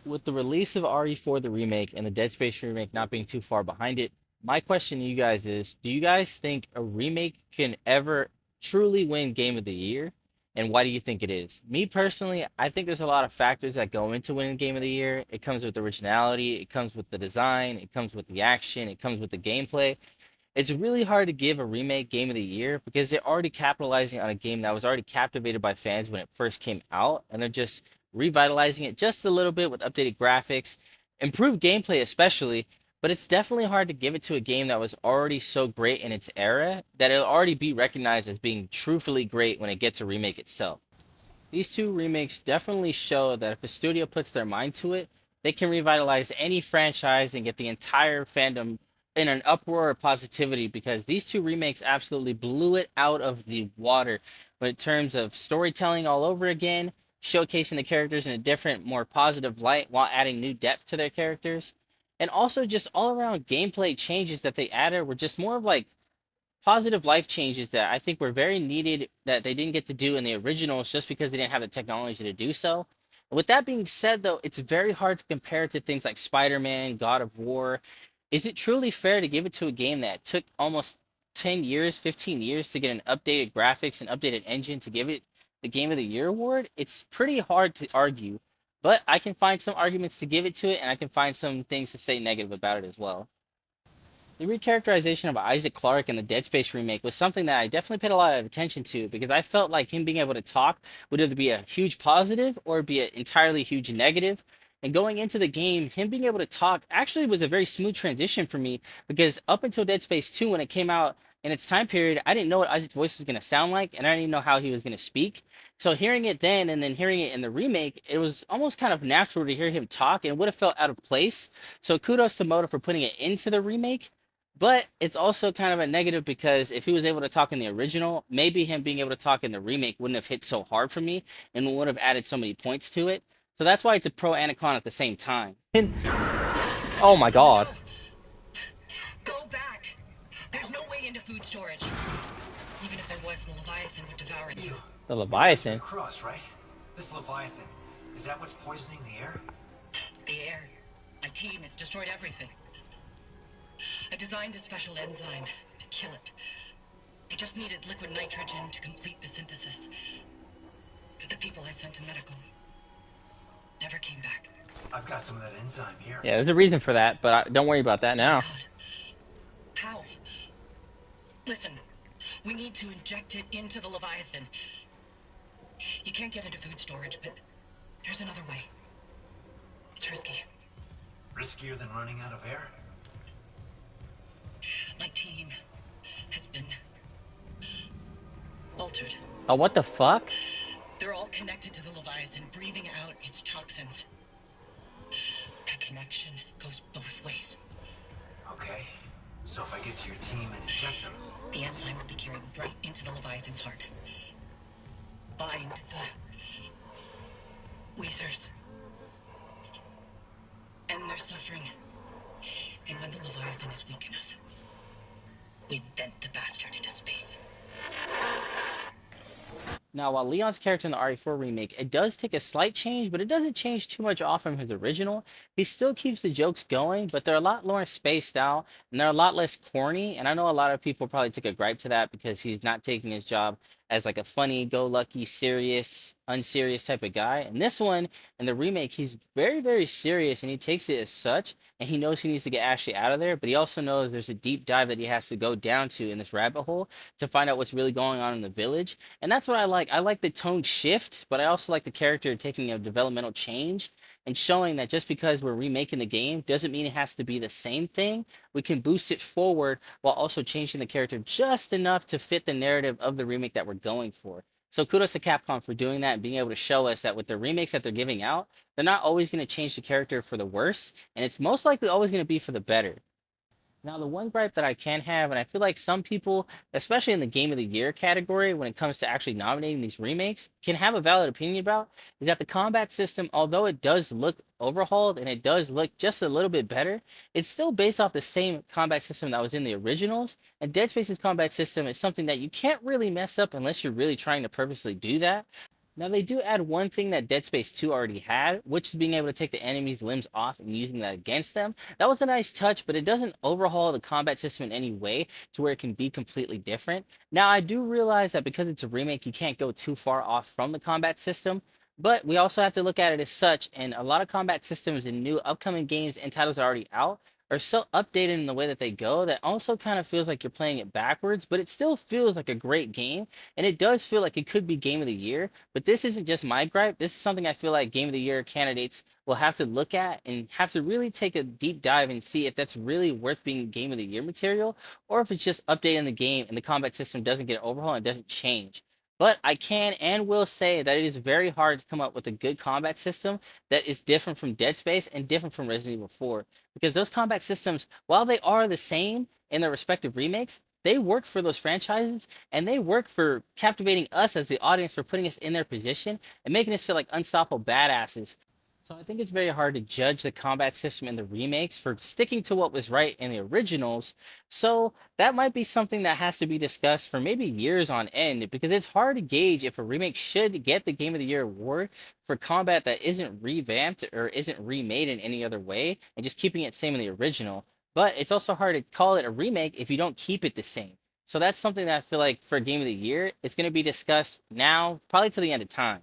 With the release of RE4 the remake and the Dead Space remake not being too far behind it, my question to you guys is, do you guys think a remake can ever truly win Game of the Year? And why do you think it is? Me personally, I think there's a lot of factors that go into winning Game of the Year. It comes with originality, it comes with the design, it comes with the action, it comes with the gameplay. It's really hard to give a remake Game of the Year because they're already capitalizing on a game that was already captivated by fans when it first came out, and they're just revitalizing it just a little bit with updated graphics, improved gameplay especially. But it's definitely hard to give it to a game that was already so great in its era that it'll already be recognized as being truthfully great when it gets a remake itself. These two remakes definitely show that if a studio puts their mind to it, they can revitalize any franchise and get the entire fandom in an uproar of positivity because these two remakes absolutely blew it out of the water in terms of storytelling all over again, showcasing the characters in a different, more positive light while adding new depth to their characters. And also just all around gameplay changes that they added were just more of like positive life changes that I think were very needed that they didn't get to do in the originals just because they didn't have the technology to do so. With that being said, though, it's very hard to compare it to things like Spider-Man, God of War. Is it truly fair to give it to a game that took almost 10 years, 15 years to get an updated graphics and updated engine to give it the Game of the Year award? It's pretty hard to argue, but I can find some arguments to give it to it, and I can find some things to say negative about it as well. The recharacterization of Isaac Clarke in the Dead Space remake was something that I definitely paid a lot of attention to because I felt like him being able to talk would either be a huge positive or be an entirely huge negative. And going into the game, him being able to talk actually was a very smooth transition for me because up until Dead Space 2, when it came out in its time period, I didn't know what Isaac's voice was going to sound like and I didn't even know how he was going to speak. So hearing it then and then hearing it in the remake, it was almost kind of natural to hear him talk and it would have felt out of place. So kudos to Moda for putting it into the remake, but it's also kind of a negative because if he was able to talk in the original, maybe him being able to talk in the remake wouldn't have hit so hard for me and would have added so many points to it. So that's why it's a pro and a con at the same time. Oh my god. No! Go back! There's no way into food storage. Even if there was, the Leviathan would devour you. The Must be Leviathan. across, right? This Leviathan. Is that what's poisoning the air? The air. My team has destroyed everything. I designed a special enzyme to kill it. I just needed liquid nitrogen to complete the synthesis. But the people I sent to medical never came back. I've got some of that enzyme here. Yeah, there's a reason for that, but don't worry about that now. God. How? Listen, we need to inject it into the Leviathan. You can't get into food storage, but there's another way. It's risky. Riskier than running out of air? My team has been altered. Oh, what the fuck? They're all connected to the Leviathan, breathing out its toxins. That connection goes both ways. Okay. So if I get to your team and inject them, The enzyme will be carried right into the Leviathan's heart. Bind the Weezers. End their suffering. And when the Leviathan is weak enough, we vent the bastard into space. Now, while Leon's character in the RE4 remake, it does take a slight change, but it doesn't change too much off from his original. He still keeps the jokes going, but they're a lot more spaced out and they're a lot less corny. And I know a lot of people probably took a gripe to that because he's not taking his job as like a funny, go lucky, serious, unserious type of guy. And this one, in the remake, he's very, very serious and he takes it as such. And he knows he needs to get Ashley out of there, but he also knows there's a deep dive that he has to go down to in this rabbit hole to find out what's really going on in the village. And that's what I like. I like the tone shift, but I also like the character taking a developmental change and showing that just because we're remaking the game doesn't mean it has to be the same thing. We can boost it forward while also changing the character just enough to fit the narrative of the remake that we're going for. So kudos to Capcom for doing that and being able to show us that with the remakes that they're giving out, they're not always going to change the character for the worse, and it's most likely always going to be for the better. Now, the one gripe that I can have, and I feel like some people, especially in the Game of the Year category, when it comes to actually nominating these remakes, can have a valid opinion about, is that the combat system, although it does look overhauled and it does look just a little bit better, it's still based off the same combat system that was in the originals. And Dead Space's combat system is something that you can't really mess up unless you're really trying to purposely do that. Now they do add one thing that Dead Space 2 already had, which is being able to take the enemy's limbs off and using that against them. That was a nice touch, but it doesn't overhaul the combat system in any way to where it can be completely different. Now I do realize that because it's a remake, you can't go too far off from the combat system, but we also have to look at it as such, and a lot of combat systems in new upcoming games and titles already out are so updated in the way that they go that also kind of feels like you're playing it backwards, but it still feels like a great game, and it does feel like it could be game of the year. But this isn't just my gripe. This is something I feel like game of the year candidates will have to look at and have to really take a deep dive and see if that's really worth being game of the year material, or if it's just updating the game and the combat system doesn't get overhauled and doesn't change. But I can and will say that it is very hard to come up with a good combat system that is different from Dead Space and different from Resident Evil 4. Because those combat systems, while they are the same in their respective remakes, they work for those franchises and they work for captivating us as the audience, for putting us in their position and making us feel like unstoppable badasses. So I think it's very hard to judge the combat system in the remakes for sticking to what was right in the originals. So that might be something that has to be discussed for maybe years on end, because it's hard to gauge if a remake should get the Game of the Year award for combat that isn't revamped or isn't remade in any other way and just keeping it same in the original. But it's also hard to call it a remake if you don't keep it the same. So that's something that I feel like for Game of the Year, it's going to be discussed now, probably to the end of time.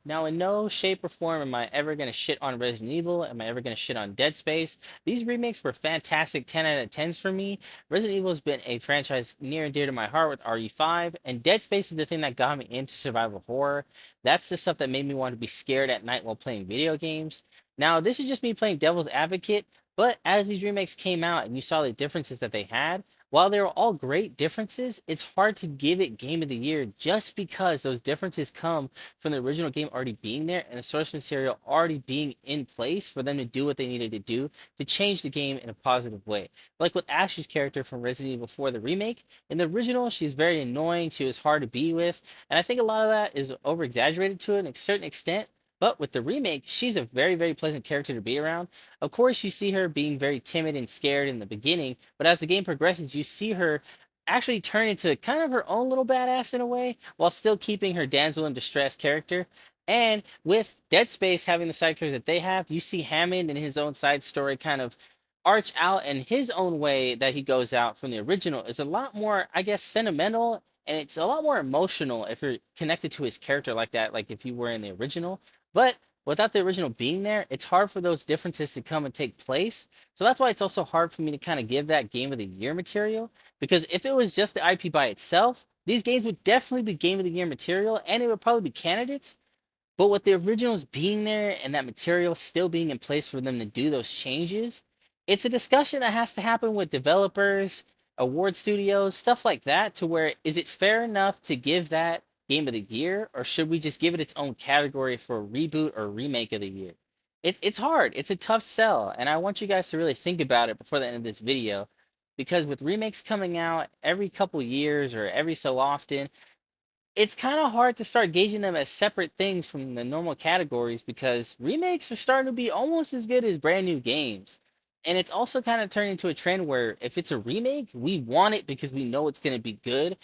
Now, in no shape or form am I ever going to shit on Resident Evil. Am I ever going to shit on Dead Space? These remakes were fantastic 10 out of 10s for me. Resident Evil has been a franchise near and dear to my heart with RE5, and Dead Space is the thing that got me into survival horror. That's the stuff that made me want to be scared at night while playing video games. Now, this is just me playing devil's advocate, but as these remakes came out and you saw the differences that they had, while they were all great differences, it's hard to give it Game of the Year just because those differences come from the original game already being there and the source material already being in place for them to do what they needed to do to change the game in a positive way. Like with Ashley's character from Resident Evil 4, the remake, in the original, she's very annoying, she was hard to be with, and I think a lot of that is over exaggerated to a certain extent. But with the remake, she's a very, very pleasant character to be around. Of course, you see her being very timid and scared in the beginning, but as the game progresses, you see her actually turn into kind of her own little badass in a way, while still keeping her damsel in distress character. And with Dead Space having the side characters that they have, you see Hammond in his own side story kind of arch out in his own way that he goes out from the original is a lot more, I guess, sentimental, and it's a lot more emotional if you're connected to his character like that, like if you were in the original. But without the original being there, it's hard for those differences to come and take place. So that's why it's also hard for me to kind of give that Game of the Year material. Because if it was just the IP by itself, these games would definitely be Game of the Year material and it would probably be candidates. But with the originals being there and that material still being in place for them to do those changes, it's a discussion that has to happen with developers, award studios, stuff like that, to where is it fair enough to give that Game of the Year, or should we just give it its own category for a reboot or remake of the year? It's hard. It's a tough sell, and I want you guys to really think about it before the end of this video, because with remakes coming out every couple years or every so often, it's kind of hard to start gauging them as separate things from the normal categories because remakes are starting to be almost as good as brand new games. And it's also kind of turned into a trend where if it's a remake, we want it because we know it's going to be good.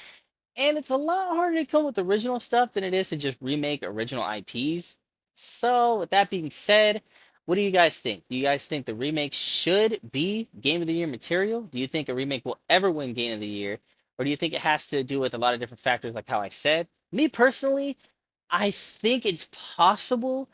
And it's a lot harder to come with original stuff than it is to just remake original IPs. So, with that being said, what do you guys think? Do you guys think the remake should be Game of the Year material? Do you think a remake will ever win Game of the Year? Or do you think it has to do with a lot of different factors like how I said? Me personally, I think it's possible,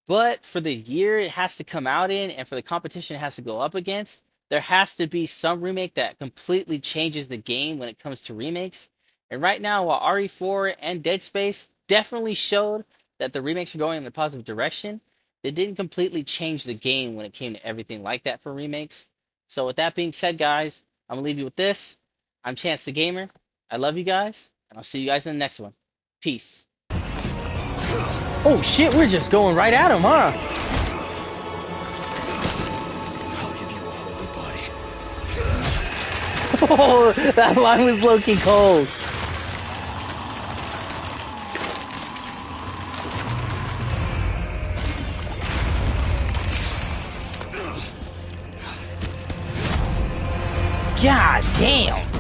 but for the year it has to come out in and for the competition it has to go up against, there has to be some remake that completely changes the game when it comes to remakes. And right now, while RE4 and Dead Space definitely showed that the remakes are going in a positive direction, they didn't completely change the game when it came to everything like that for remakes. So with that being said, guys, I'm going to leave you with this. I'm Chance the Gamer. I love you guys, and I'll see you guys in the next one. Peace. Oh shit, we're just going right at him, huh? I'll give you a whole body. Oh, that line was low-key cold. God damn.